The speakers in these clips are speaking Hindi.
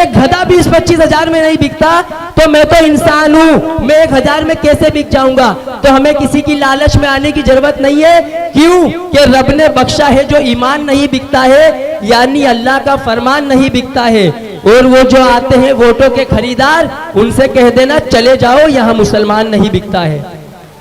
एक गधा 20-25 हजार में नहीं बिकता तो मैं तो इंसान हूँ, मैं 1000 में कैसे बिक जाऊंगा। तो हमें किसी की लालच में आने की जरूरत नहीं है। क्यों कि रब ने बख्शा है जो ईमान नहीं बिकता है, यानी अल्लाह का फरमान नहीं बिकता है। और वो जो आते हैं वोटों के खरीदार, उनसे कह देना चले जाओ, यहाँ मुसलमान नहीं बिकता है।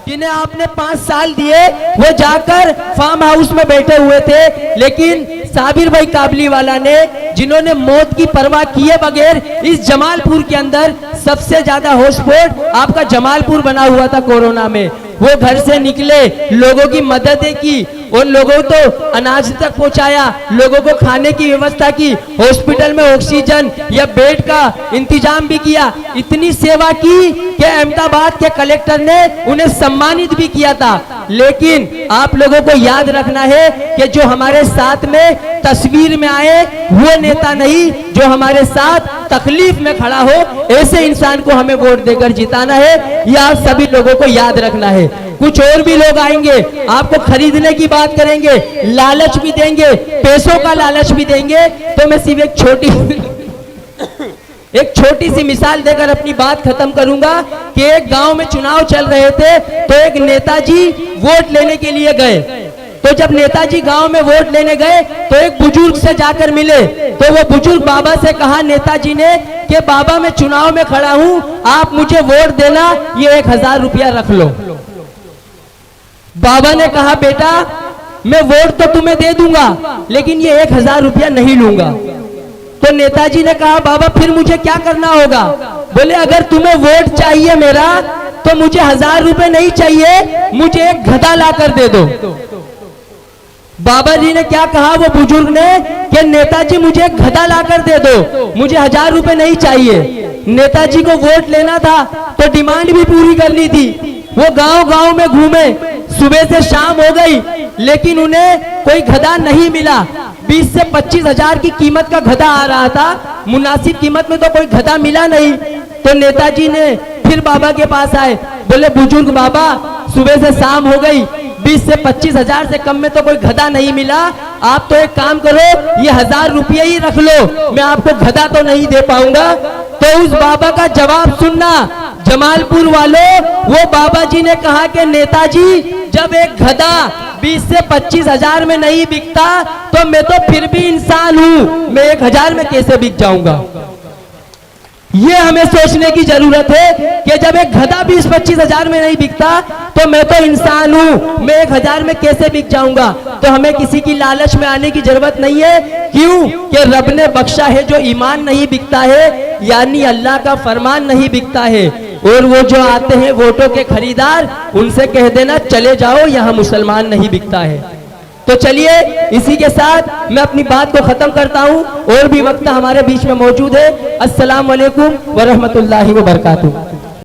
जिन्हें आपने 5 साल दिए वो जाकर फार्म हाउस में बैठे हुए थे, लेकिन साबिर भाई काबली वाला ने, जिन्होंने मौत की परवाह किए बगैर इस जमालपुर के अंदर सबसे ज्यादा हॉटस्पॉट आपका जमालपुर बना हुआ था कोरोना में, वो घर से निकले, लोगों की मददें की और लोगों को अनाज तक पहुंचाया, लोगों को खाने की व्यवस्था की, हॉस्पिटल में ऑक्सीजन या बेड का इंतजाम भी किया। इतनी सेवा की कि अहमदाबाद के कलेक्टर ने उन्हें सम्मानित भी किया था। लेकिन आप लोगों को याद रखना है कि जो हमारे साथ में तस्वीर में आए वो नेता नहीं, जो हमारे साथ तकलीफ में खड़ा हो, ऐसे इंसान को हमें वोट देकर जिताना है। यह आप सभी लोगों को याद रखना है। कुछ और भी लोग आएंगे, आपको खरीदने की बात करेंगे, लालच भी देंगे, पैसों का लालच भी देंगे। तो मैं सिर्फ एक छोटी सी मिसाल देकर अपनी बात खत्म करूंगा कि एक गांव में चुनाव चल रहे थे, तो एक नेताजी वोट लेने के लिए गए। तो जब नेताजी गांव में वोट लेने गए तो एक बुजुर्ग से जाकर मिले, तो वो बुजुर्ग बाबा से कहा नेताजी ने कि बाबा मैं चुनाव में खड़ा हूं, आप मुझे वोट देना, ये 1000 रुपया रख लो। बाबा ने कहा बेटा मैं वोट तो तुम्हें दे दूंगा, लेकिन ये 1000 रुपया नहीं लूंगा। तो नेताजी ने कहा बाबा फिर मुझे क्या करना होगा? बोले अगर तुम्हें वोट चाहिए मेरा, तो मुझे 1000 रुपए नहीं चाहिए, मुझे एक गधा ला कर दे दो। बाबा जी ने क्या कहा वो बुजुर्ग ने कि नेताजी मुझे एक गधा ला कर दे दो, मुझे 1000 रुपए नहीं चाहिए। नेताजी को वोट लेना था तो डिमांड भी पूरी करनी थी। वो गांव गांव में घूमे, सुबह से शाम हो गई, लेकिन उन्हें कोई गधा नहीं मिला। 20 से 25 हजार की कीमत का गधा आ रहा था, मुनासिब कीमत में तो कोई गधा मिला नहीं। तो नेताजी ने फिर बाबा के पास आए, बोले बुजुर्ग बाबा सुबह से शाम हो गई, 20 से 25 हजार से कम में तो कोई गधा नहीं मिला, आप तो एक काम करो ये 1000 रुपये ही रख लो, मैं आपको गधा तो नहीं दे पाऊंगा। तो उस बाबा का जवाब सुनना जमालपुर वालों, वो बाबा जी ने कहा कि नेताजी जब एक गधा 20 से 25 हजार में नहीं बिकता तो मैं तो फिर भी इंसान हूं, मैं 1000 में कैसे बिक जाऊंगा। ये हमें सोचने की जरूरत है कि जब एक गधा 20-25 हजार में नहीं बिकता तो मैं तो इंसान हूं, मैं 1000 में कैसे बिक जाऊंगा। तो हमें किसी की लालच में आने की जरूरत नहीं है। क्यों कि रब ने बख्शा है जो ईमान नहीं बिकता है, यानी अल्लाह का फरमान नहीं बिकता है। और वो जो आते हैं वोटों के खरीदार, उनसे कह देना चले जाओ, यहाँ मुसलमान नहीं बिकता है। तो चलिए इसी के साथ मैं अपनी बात को खत्म करता हूँ। और भी वक्त हमारे बीच में मौजूद है। अस्सलाम वालेकुम व रहमतुल्लाहि व बरकातुहू।